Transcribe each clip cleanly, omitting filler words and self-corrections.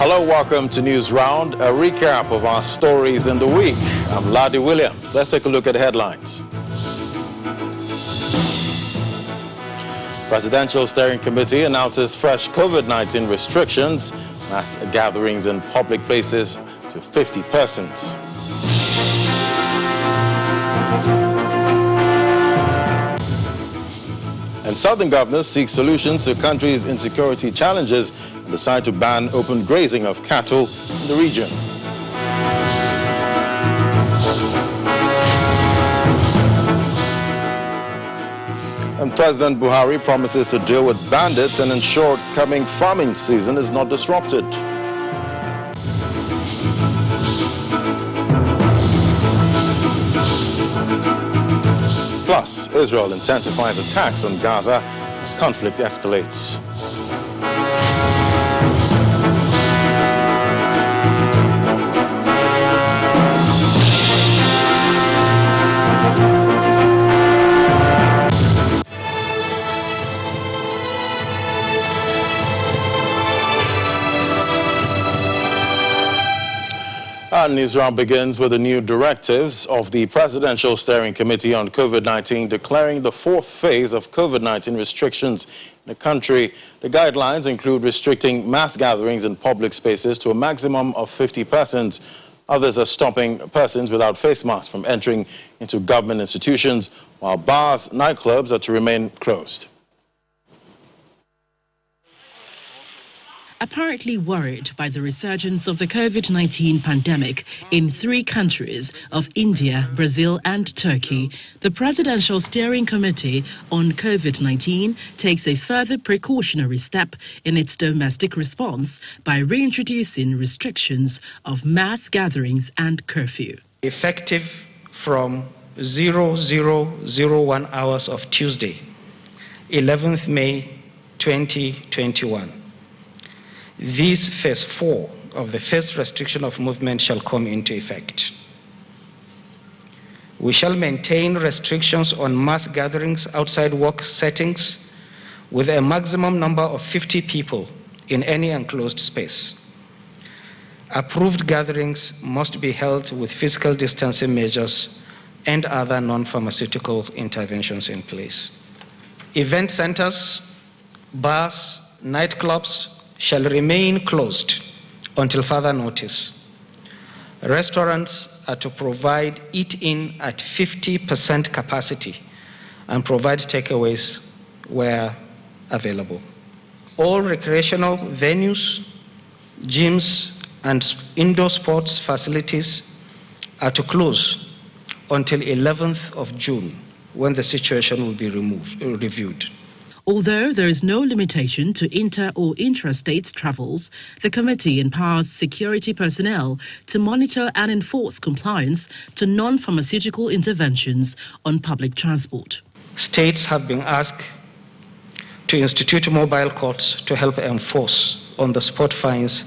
Hello, welcome to News Round, a recap of our stories in the week. I'm Ladi Williams. Let's take a look at the headlines. Presidential Steering Committee announces fresh COVID-19 restrictions, mass gatherings in public places to 50 persons. And southern governors seek solutions to the country's insecurity challenges and decide to ban open grazing of cattle in the region. And President Buhari promises to deal with bandits and ensure coming farming season is not disrupted. Plus, Israel intensifies attacks on Gaza as conflict escalates. Our news round begins with the new directives of the Presidential Steering Committee on COVID-19 declaring the fourth phase of COVID-19 restrictions in the country. The guidelines include restricting mass gatherings in public spaces to a maximum of 50 persons. Others are stopping persons without face masks from entering into government institutions, while bars, nightclubs are to remain closed. Apparently worried by the resurgence of the COVID-19 pandemic in 3 countries of India, Brazil and Turkey, the Presidential Steering Committee on COVID-19 takes a further precautionary step in its domestic response by reintroducing restrictions of mass gatherings and curfew. Effective from 0001 hours of Tuesday, 11th May 2021. This phase 4 of the first restriction of movement shall come into effect. We shall maintain restrictions on mass gatherings outside work settings with a maximum number of 50 people in any enclosed space. Approved gatherings must be held with physical distancing measures and other non-pharmaceutical interventions in place. Event centers, bars, nightclubs, shall remain closed until further notice. Restaurants are to provide eat-in at 50% capacity and provide takeaways where available. All recreational venues, gyms, and indoor sports facilities are to close until 11th of June, when the situation will be reviewed. Although there is no limitation to inter- or intra-state travels, the committee empowers security personnel to monitor and enforce compliance to non-pharmaceutical interventions on public transport. States have been asked to institute mobile courts to help enforce on-the-spot fines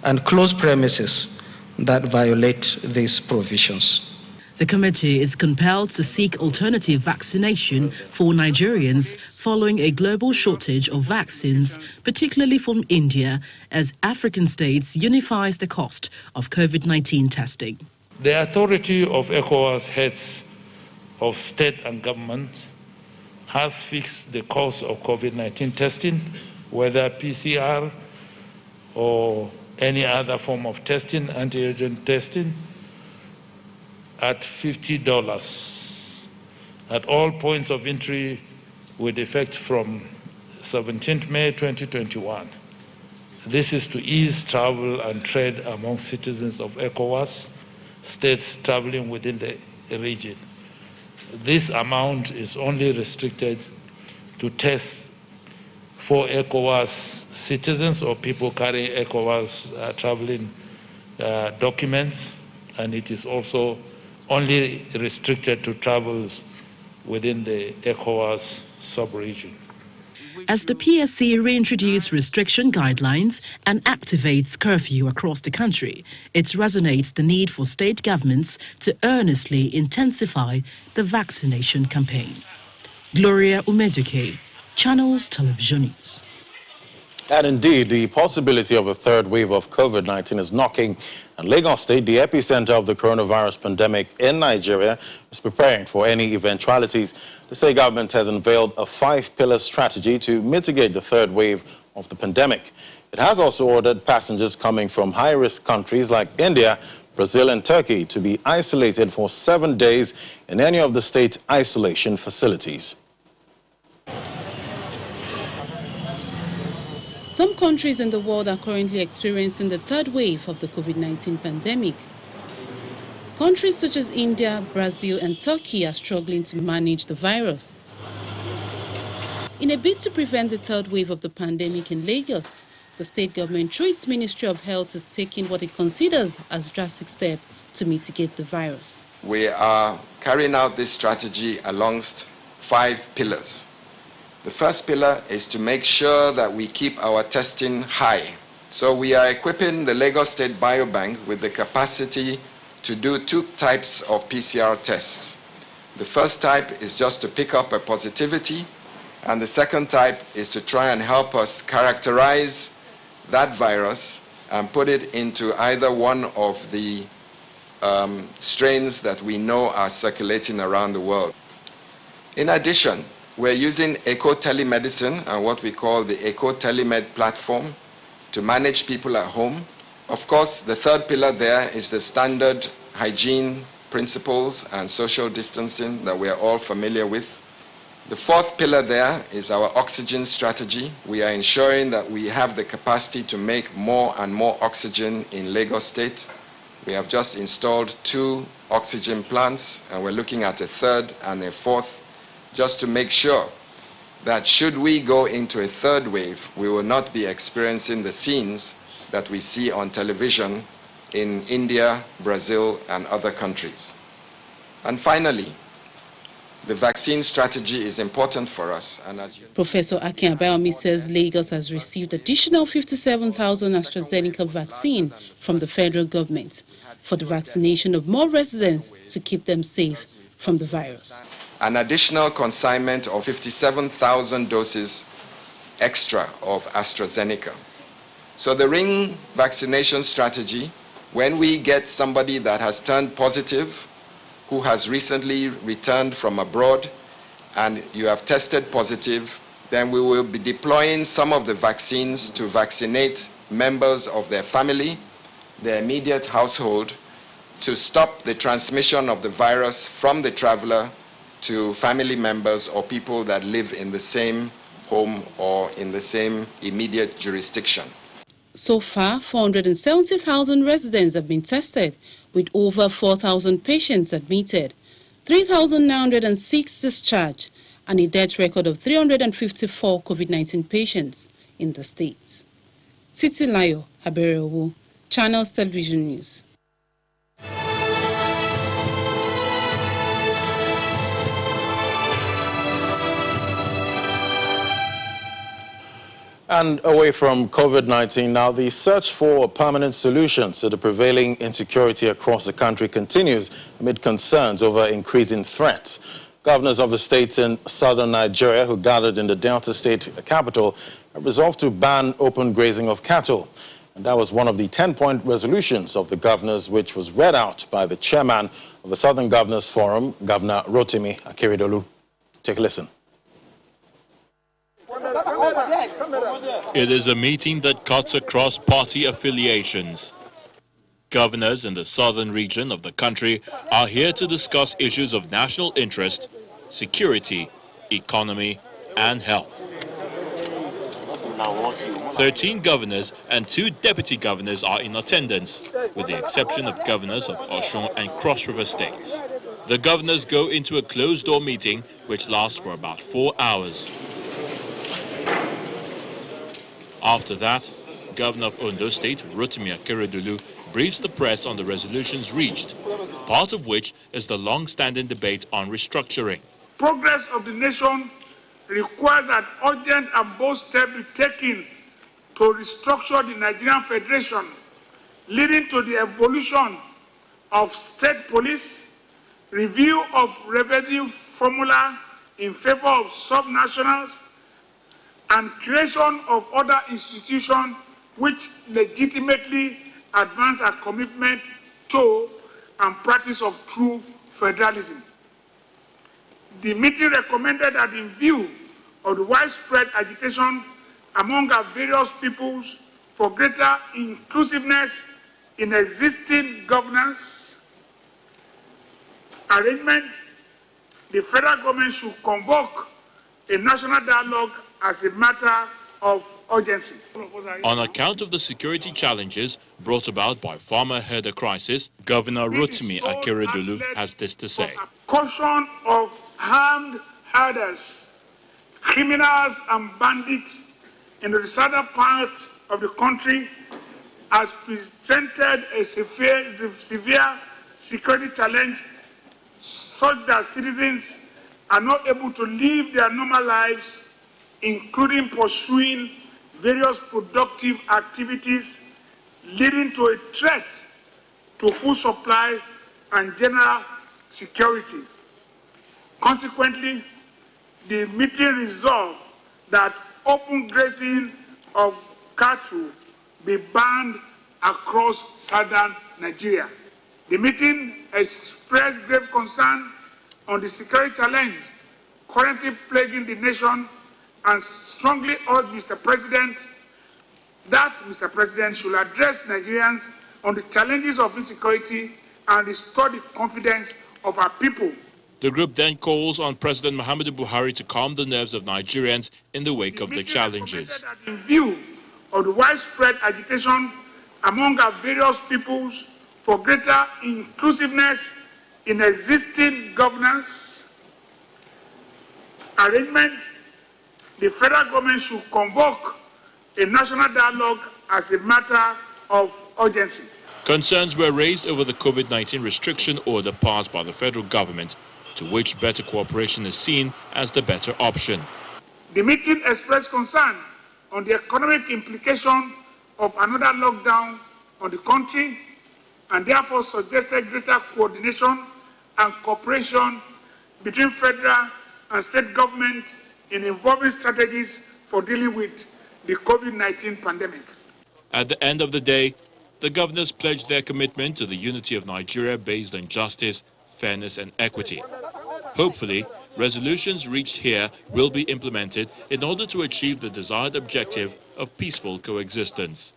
and close premises that violate these provisions. The committee is compelled to seek alternative vaccination for Nigerians following a global shortage of vaccines, particularly from India, as African states unifies the cost of COVID-19 testing. The authority of ECOWAS heads of state and government has fixed the cost of COVID-19 testing, whether PCR or any other form of testing, anti-agent testing, at $50 at all points of entry with effect from 17th May 2021. This is to ease travel and trade among citizens of ECOWAS states traveling within the region. This amount is only restricted to tests for ECOWAS citizens or people carrying ECOWAS traveling documents, and it is also only restricted to travels within the ECOWAS sub-region. As the PSC reintroduces restriction guidelines and activates curfew across the country, it resonates the need for state governments to earnestly intensify the vaccination campaign. Gloria Umezuke, Channels Television News. And indeed, the possibility of a third wave of COVID-19 is knocking. And Lagos State, the epicenter of the coronavirus pandemic in Nigeria, is preparing for any eventualities. The state government has unveiled a 5-pillar strategy to mitigate the third wave of the pandemic. It has also ordered passengers coming from high-risk countries like India, Brazil and Turkey to be isolated for 7 days in any of the state's isolation facilities. Some countries in the world are currently experiencing the third wave of the COVID-19 pandemic. Countries such as India, Brazil and Turkey are struggling to manage the virus. In a bid to prevent the third wave of the pandemic in Lagos, the state government through its Ministry of Health is taking what it considers as drastic steps to mitigate the virus. We are carrying out this strategy alongst 5 pillars. The first pillar is to make sure that we keep our testing high. So we are equipping the Lagos State Biobank with the capacity to do 2 types of PCR tests. The first type is just to pick up a positivity, and the second type is to try and help us characterize that virus and put it into either one of the strains that we know are circulating around the world. In addition, we're using eco-telemedicine and what we call the eco-telemed platform to manage people at home. Of course, the third pillar there is the standard hygiene principles and social distancing that we are all familiar with. The fourth pillar there is our oxygen strategy. We are ensuring that we have the capacity to make more and more oxygen in Lagos State. We have just installed 2 oxygen plants, and we're looking at a third and a fourth, just to make sure that should we go into a third wave, we will not be experiencing the scenes that we see on television in India, Brazil, and other countries. And finally, the vaccine strategy is important for us. And as Professor Akin Abayomi says Lagos has received additional 57,000 AstraZeneca vaccine from the federal government for the vaccination of more residents to keep them safe from the virus. An additional consignment of 57,000 doses extra of AstraZeneca. So the ring vaccination strategy, when we get somebody that has turned positive, who has recently returned from abroad, and you have tested positive, then we will be deploying some of the vaccines to vaccinate members of their family, their immediate household, to stop the transmission of the virus from the traveler to family members or people that live in the same home or in the same immediate jurisdiction. So far, 470,000 residents have been tested, with over 4,000 patients admitted, 3,906 discharged, and a death record of 354 COVID-19 patients in the states. Titilayo Haberewu, Channels Television News. And away from COVID-19 now, the search for permanent solutions to the prevailing insecurity across the country continues amid concerns over increasing threats. Governors of the states in southern Nigeria who gathered in the Delta State capital have resolved to ban open grazing of cattle. And that was one of the 10-point resolutions of the governors, which was read out by the chairman of the Southern Governors Forum, Governor Rotimi Akeredolu. Take a listen. It is a meeting that cuts across party affiliations. Governors in the southern region of the country are here to discuss issues of national interest, security, economy, and health. 13 governors and 2 deputy governors are in attendance, with the exception of governors of Osun and Cross River states. The governors go into a closed-door meeting which lasts for about 4 hours. After that, Governor of Ondo State, Rotimi Akeredolu, briefs the press on the resolutions reached, part of which is the long-standing debate on restructuring. Progress of the nation requires that urgent and bold steps be taken to restructure the Nigerian Federation, leading to the evolution of state police, review of revenue formula in favor of subnationals, and creation of other institutions which legitimately advance our commitment to and practice of true federalism. The meeting recommended that in view of the widespread agitation among our various peoples for greater inclusiveness in existing governance arrangement, the federal government should convoke a national dialogue as a matter of urgency. On account of the security challenges brought about by farmer herder crisis, Governor Rotimi Akeredolu has this to say. Caution of armed herders, criminals and bandits in the southern part of the country has presented a severe security challenge such that citizens are not able to live their normal lives, including pursuing various productive activities, leading to a threat to food supply and general security. Consequently, the meeting resolved that open grazing of cattle be banned across southern Nigeria. The meeting expressed grave concern on the security challenge currently plaguing the nation and strongly urged Mr. President should address Nigerians on the challenges of insecurity and restore the confidence of our people. The group then calls on President Muhammadu Buhari to calm the nerves of Nigerians in the wake of the challenges. In view of the widespread agitation among our various peoples for greater inclusiveness in existing governance arrangement, the federal government should convoke a national dialogue as a matter of urgency. Concerns were raised over the COVID-19 restriction order passed by the federal government, to which better cooperation is seen as the better option. The meeting expressed concern on the economic implication of another lockdown on the country and therefore suggested greater coordination and cooperation between federal and state government in involving strategies for dealing with the COVID-19 pandemic. At the end of the day, the governors pledged their commitment to the unity of Nigeria based on justice, fairness and equity. Hopefully, resolutions reached here will be implemented in order to achieve the desired objective of peaceful coexistence.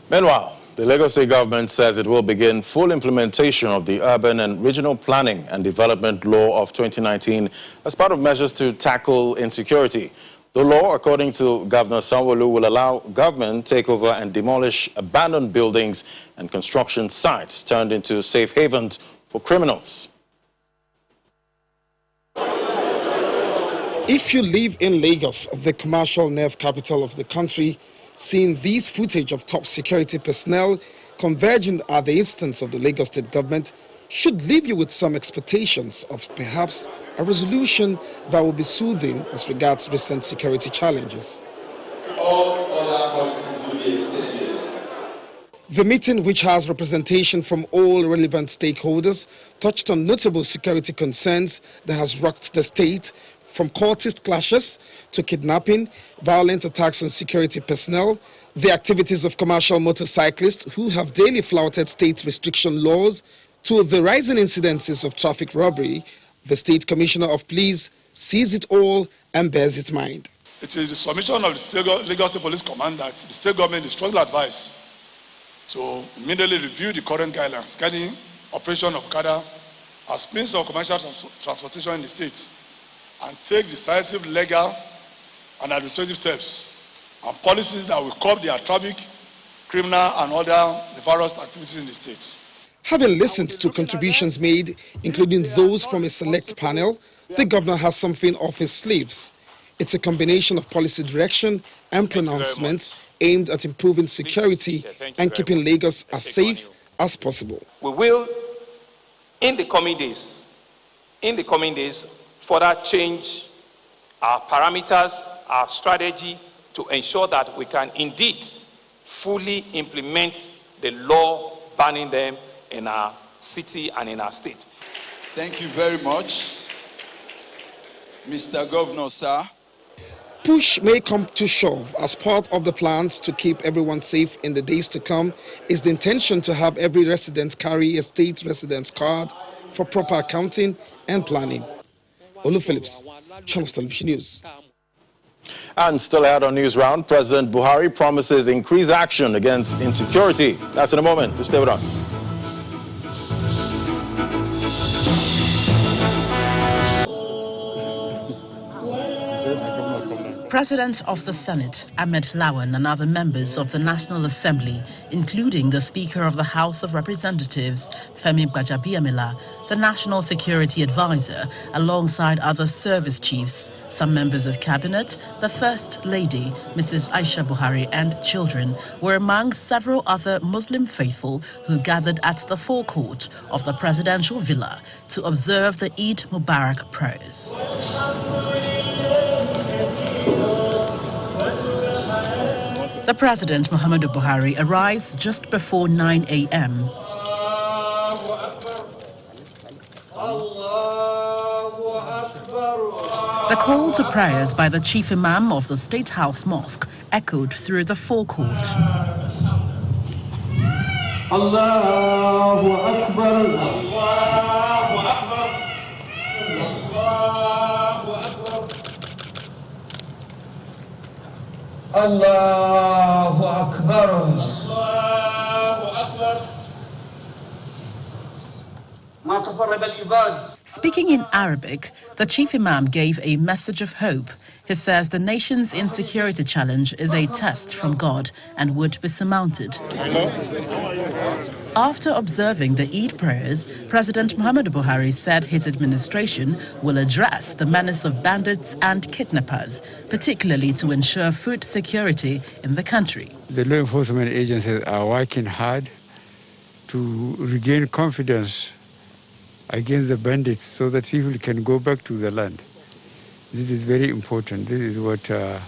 Meanwhile, the Lagos State government says it will begin full implementation of the Urban and Regional Planning and Development Law of 2019 as part of measures to tackle insecurity. The law, according to Governor Sanwo-Olu, will allow government take over and demolish abandoned buildings and construction sites turned into safe havens for criminals. If you live in Lagos, the commercial nerve capital of the country, seeing these footage of top security personnel converging at the instance of the Lagos State government should leave you with some expectations of perhaps a resolution that will be soothing as regards recent security challenges. All other policies will be extended. The meeting, which has representation from all relevant stakeholders, touched on notable security concerns that has rocked the state, from cultist clashes to kidnapping, violent attacks on security personnel, the activities of commercial motorcyclists who have daily flouted state restriction laws, to the rising incidences of traffic robbery. The State Commissioner of Police sees it all and bears its mind. It is the submission of the Lagos State Police Command that the state government is strongly advised to immediately review the current guidelines guiding operation of Okada as means of commercial transportation in the state and take decisive legal and administrative steps and policies that will curb their traffic, criminal and other nefarious activities in the state. Having listened to contributions made, including those from a select panel, the governor has something off his sleeves. It's a combination of policy direction and pronouncements aimed at improving security and keeping Lagos as safe as possible. We will, in the coming days, further change our parameters, our strategy to ensure that we can indeed fully implement the law banning them in our city and in our state. Thank you very much. Mr. Governor, sir. Push may come to shove. As part of the plans to keep everyone safe in the days to come is the intention to have every resident carry a state residence card for proper accounting and planning. Olu Phillips, Channels Television News. And still ahead on News Round, President Buhari promises increased action against insecurity. That's in a moment. To stay with us. President of the Senate, Ahmed Lawan, and other members of the National Assembly, including the Speaker of the House of Representatives, Femi Gbajabiamila, the National Security Advisor, alongside other service chiefs, some members of Cabinet, the First Lady, Mrs. Aisha Buhari, and children were among several other Muslim faithful who gathered at the forecourt of the presidential villa to observe the Eid Mubarak prayers. The President, Muhammadu Buhari, arrives just before 9 a.m. The call to prayers by the Chief Imam of the State House Mosque echoed through the forecourt. Allahu Akbar, Allahu Akbar, Allahu Akbar, Allahu Akbar, Allahu Akbar. Speaking in Arabic, the Chief Imam gave a message of hope. He says the nation's insecurity challenge is a test from God and would be surmounted. After observing the Eid prayers, President Muhammadu Buhari said his administration will address the menace of bandits and kidnappers, particularly to ensure food security in the country. The law enforcement agencies are working hard to regain confidence against the bandits so that people can go back to the land. This is very important. This is what the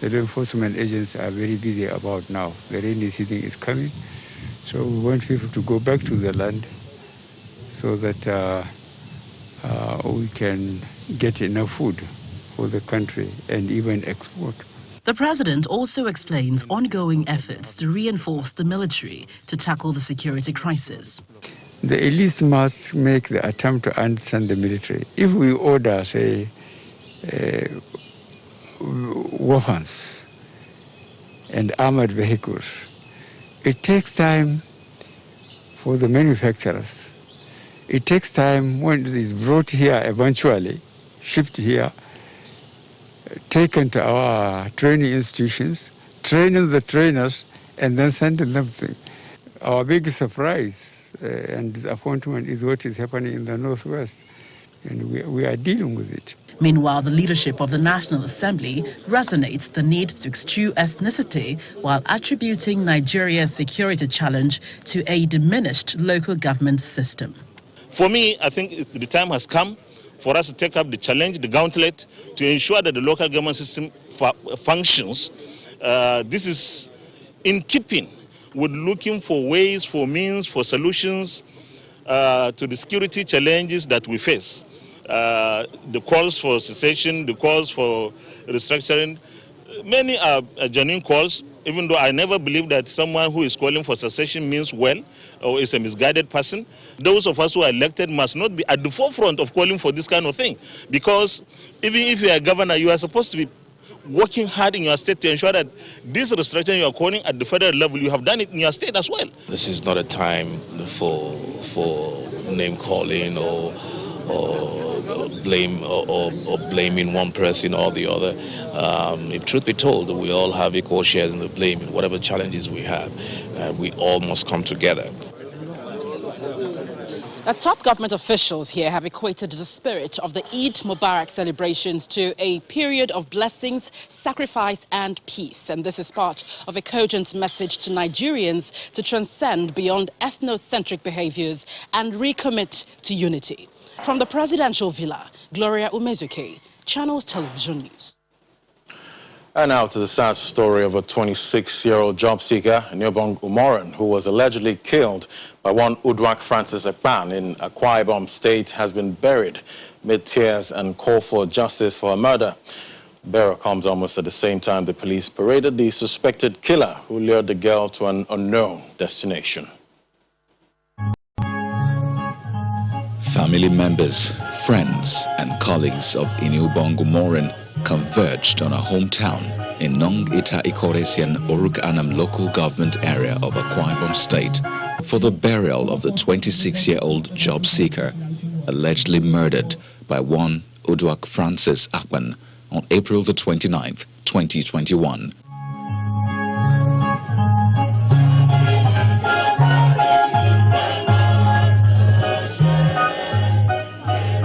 law enforcement agents are very busy about now. The rainy season is coming, so we want people to go back to the land so that we can get enough food for the country and even export. The president also explains ongoing efforts to reinforce the military to tackle the security crisis. The elites must make the attempt to understand the military. If we order, say, weapons and armored vehicles, it takes time for the manufacturers. It takes time when it is brought here eventually, shipped here, taken to our training institutions, training the trainers, and then sending them to. Our biggest surprise and disappointment is what is happening in the Northwest, and we are dealing with it. Meanwhile, the leadership of the National Assembly resonates the need to eschew ethnicity while attributing Nigeria's security challenge to a diminished local government system. For me, I think the time has come for us to take up the challenge, the gauntlet, to ensure that the local government system functions. This is in keeping with looking for ways, for means, for solutions to the security challenges that we face. The calls for cessation, the calls for restructuring, many are genuine calls, even though I never believe that someone who is calling for cessation means well or is a misguided person. Those of us who are elected must not be at the forefront of calling for this kind of thing, because even if you are a governor, you are supposed to be working hard in your state to ensure that this restructuring you are calling at the federal level, you have done it in your state as well. This is not a time for name calling or blame or blaming one person or the other. If truth be told, we all have equal shares in the blame in whatever challenges we have. We all must come together. The top government officials here have equated the spirit of the Eid Mubarak celebrations to a period of blessings, sacrifice and peace. And this is part of a cogent message to Nigerians to transcend beyond ethnocentric behaviors and recommit to unity. From the presidential villa, Gloria Umezuke, Channels Television News. And now to the sad story of a 26-year-old job seeker, Nyobong Umoran, who was allegedly killed by one Udwak Francis Ekpan in Akwa Ibom State, has been buried. amid tears and call for justice for her murder. The burial comes almost at the same time the police paraded the suspected killer who lured the girl to an unknown destination. Family members, friends, and colleagues of Iniubongo Morin converged on her hometown in Nong Ita Ikoresian Oruk Anam local government area of Akwa Ibom State for the burial of the 26-year-old job seeker allegedly murdered by one Uduak Francis Akpan on April the 29th, 2021.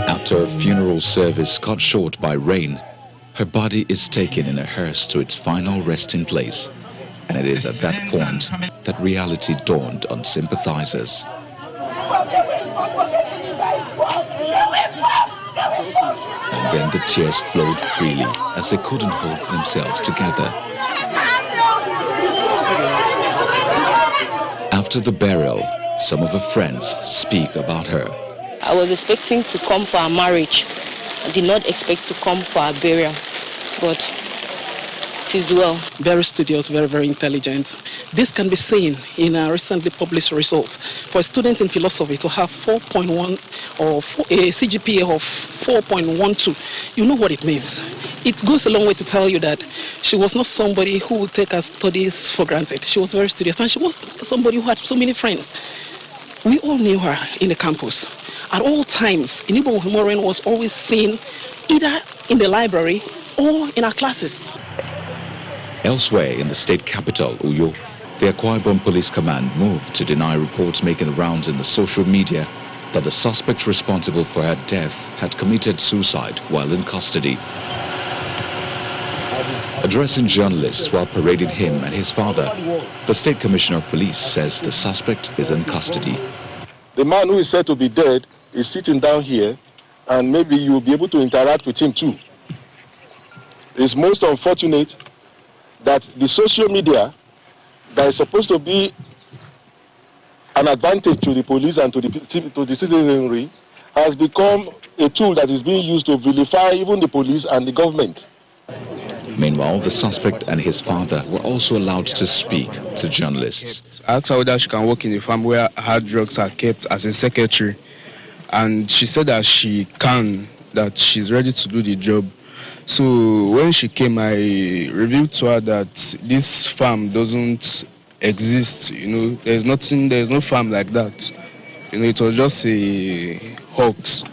After a funeral service cut short by rain, her body is taken in a hearse to its final resting place, and it is at that point that reality dawned on sympathizers. And then the tears flowed freely as they couldn't hold themselves together. After the burial, some of her friends speak about her. I was expecting to come for a marriage. I did not expect to come for a burial, but it is well. Very studious, very, very intelligent. This can be seen in a recently published result. For a student in philosophy to have 4.1 or a CGPA of 4.12, you know what it means. It goes a long way to tell you that she was not somebody who would take her studies for granted. She was very studious, and she was somebody who had so many friends. We all knew her in the campus. At all times, Iniubongo Morin was always seen either in the library or in our classes. Elsewhere in the state capital, Uyo, the Akwa Ibom Police Command moved to deny reports making the rounds in the social media that the suspect responsible for her death had committed suicide while in custody. Addressing journalists while parading him and his father, the State Commissioner of Police says the suspect is in custody. The man who is said to be dead is sitting down here, and maybe you will be able to interact with him too. It's most unfortunate that the social media that is supposed to be an advantage to the police and to the citizenry has become a tool that is being used to vilify even the police and the government. Meanwhile, the suspect and his father were also allowed to speak to journalists. I asked her whether she can work in a farm where hard drugs are kept as a secretary, and she said that she can, that she's ready to do the job. So when she came, I revealed to her that this farm doesn't exist. There's no farm like that. It was just a hoax.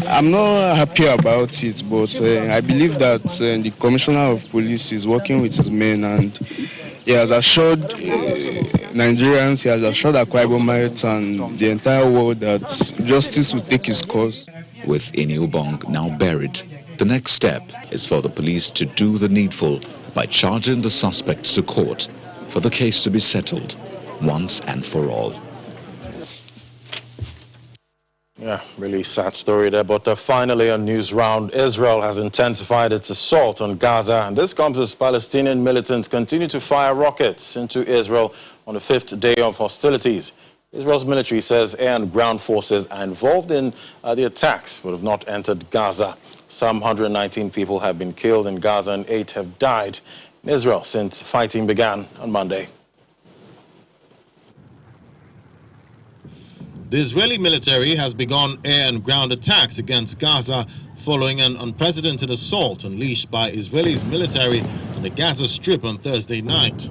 I'm not happy about it, but I believe that the Commissioner of Police is working with his men, and he has assured Nigerians, he has assured Akwa Ibomites and the entire world that justice will take its course. With Iniubong now buried, the next step is for the police to do the needful by charging the suspects to court for the case to be settled once and for all. Yeah, really sad story there. But finally, on News Round, Israel has intensified its assault on Gaza. And this comes as Palestinian militants continue to fire rockets into Israel on the 5th day of hostilities. Israel's military says air and ground forces are involved in the attacks but have not entered Gaza. Some 119 people have been killed in Gaza and 8 have died in Israel since fighting began on Monday. The Israeli military has begun air and ground attacks against Gaza following an unprecedented assault unleashed by Israel's military on the Gaza Strip on Thursday night.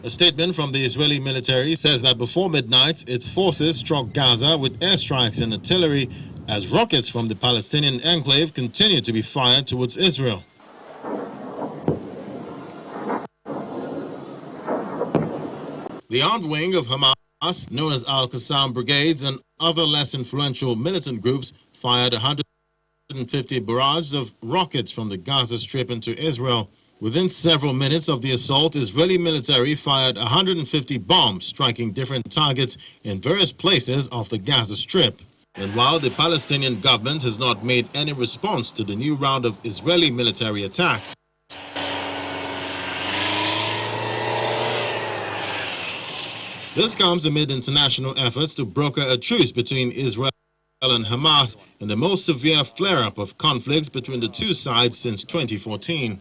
A statement from the Israeli military says that before midnight, its forces struck Gaza with airstrikes and artillery as rockets from the Palestinian enclave continued to be fired towards Israel. The armed wing of Hamas, known as Al-Qassam brigades and other less influential militant groups, fired 150 barrages of rockets from the Gaza Strip into Israel. Within several minutes of the assault, Israeli military fired 150 bombs, striking different targets in various places off the Gaza Strip. Meanwhile, the Palestinian government has not made any response to the new round of Israeli military attacks. This comes amid international efforts to broker a truce between Israel and Hamas in the most severe flare-up of conflicts between the two sides since 2014.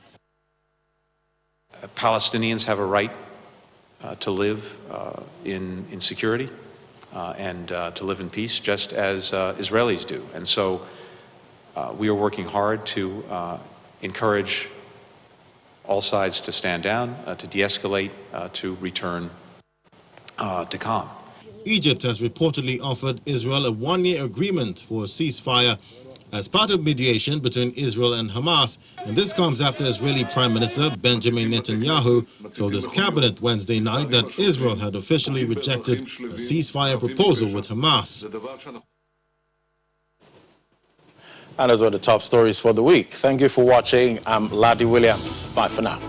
Palestinians have a right to live in security and to live in peace, just as Israelis do. And so we are working hard to encourage all sides to stand down, to de-escalate, to return to calm. Egypt has reportedly offered Israel a one-year agreement for a ceasefire as part of mediation between Israel and Hamas. And this comes after Israeli Prime Minister Benjamin Netanyahu told his cabinet Wednesday night that Israel had officially rejected a ceasefire proposal with Hamas. And those are the top stories for the week. Thank you for watching. I'm Ladi Williams. Bye for now.